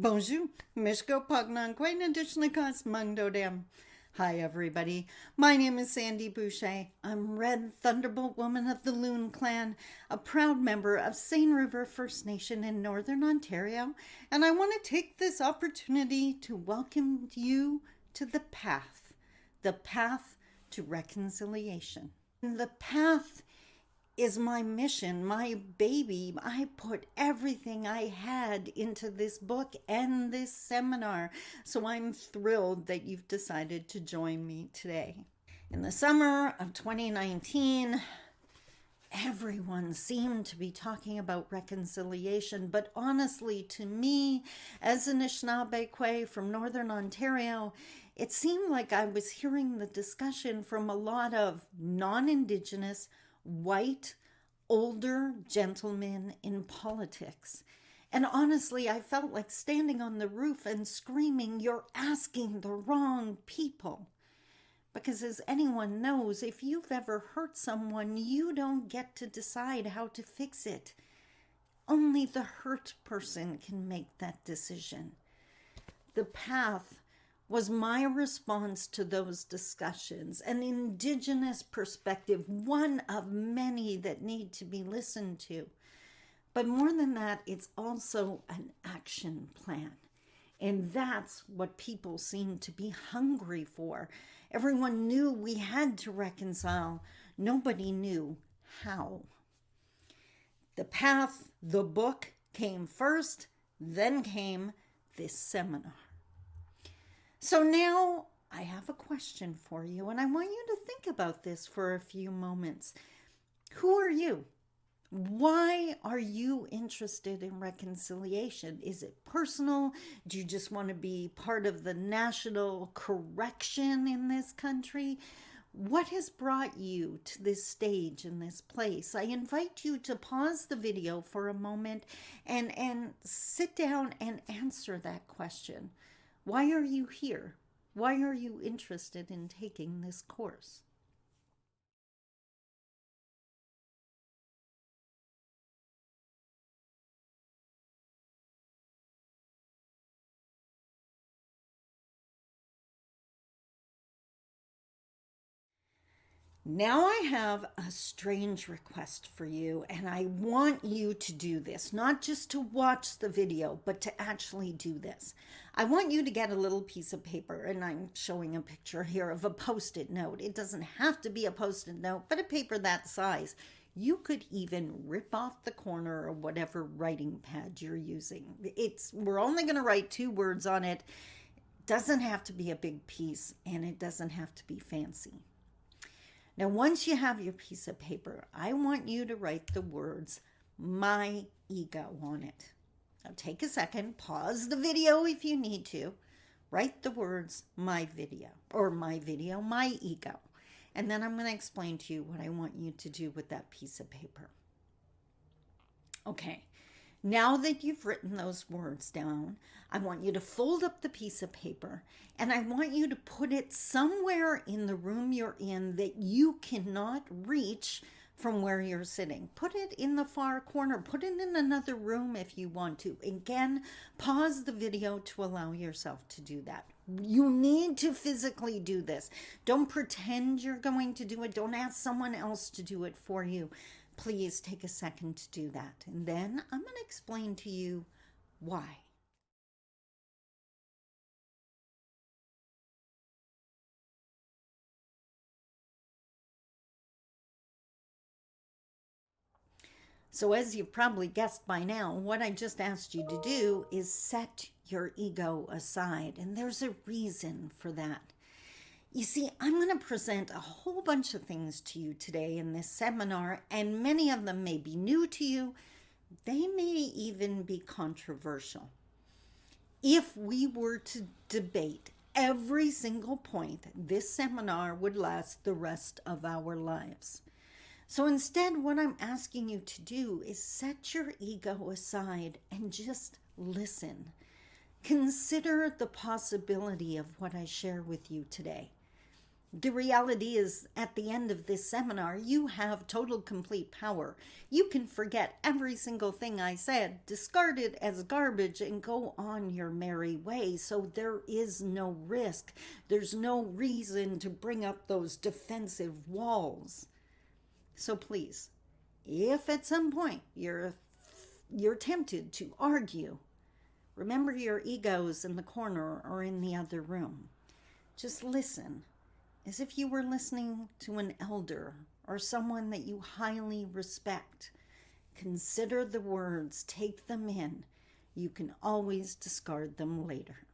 Bonjour, Mishko Pognon, Quainadishnikas Mungdodem. Hi, everybody. My name is Sandy Boucher. I'm Red Thunderbolt Woman of the Loon Clan, a proud member of Seine River First Nation in Northern Ontario, and I want to take this opportunity to welcome you to the path to reconciliation. The path is my mission, my baby. I put everything I had into this book and this seminar, so I'm thrilled that you've decided to join me today. In the summer of 2019, everyone seemed to be talking about reconciliation, but honestly, to me, as an Anishinaabe from Northern Ontario, it seemed like I was hearing the discussion from a lot of non-Indigenous, white, older gentlemen in politics. And honestly, I felt like standing on the roof and screaming, "You're asking the wrong people." Because as anyone knows, if you've ever hurt someone, you don't get to decide how to fix it. Only the hurt person can make that decision. The path was my response to those discussions, an Indigenous perspective, one of many that need to be listened to. But more than that, it's also an action plan. And that's what people seem to be hungry for. Everyone knew we had to reconcile. Nobody knew how. The path, the book came first, then came this seminar. So now I have a question for you, and I want you to think about this for a few moments. Who are you? Why are you interested in reconciliation? Is it personal? Do you just want to be part of the national correction in this country? What has brought you to this stage in this place? I invite you to pause the video for a moment and sit down and answer that question. Why are you here? Why are you interested in taking this course? Now I have a strange request for you, and I want you to do this, not just to watch the video, but to actually do this. I want you to get a little piece of paper, and I'm showing a picture here of a Post-it note. It doesn't have to be a Post-it note, but a paper that size. You could even rip off the corner or whatever writing pad you're using. We're only going to write 2 words on it. It doesn't have to be a big piece, and it doesn't have to be fancy. Now, once you have your piece of paper, I want you to write the words, "my ego," on it. Now, take a second, pause the video if you need to. Write the words, "my video," or "my video, my ego." And then I'm going to explain to you what I want you to do with that piece of paper. Okay. Now that you've written those words down, I want you to fold up the piece of paper and I want you to put it somewhere in the room you're in that you cannot reach from where you're sitting. Put it in the far corner. Put it in another room if you want to. Again, pause the video to allow yourself to do that. You need to physically do this. Don't pretend you're going to do it. Don't ask someone else to do it for you. Please take a second to do that. And then I'm going to explain to you why. So as you probably guessed by now, what I just asked you to do is set your ego aside. And there's a reason for that. You see, I'm going to present a whole bunch of things to you today in this seminar, and many of them may be new to you. They may even be controversial. If we were to debate every single point, this seminar would last the rest of our lives. So instead, what I'm asking you to do is set your ego aside and just listen. Consider the possibility of what I share with you today. The reality is, at the end of this seminar, you have total complete power. You can forget every single thing I said, discard it as garbage, and go on your merry way. So there is no risk. There's no reason to bring up those defensive walls. So please, if at some point you're tempted to argue, remember your egos in the corner or in the other room. Just listen as if you were listening to an elder or someone that you highly respect. Consider the words, take them in. You can always discard them later.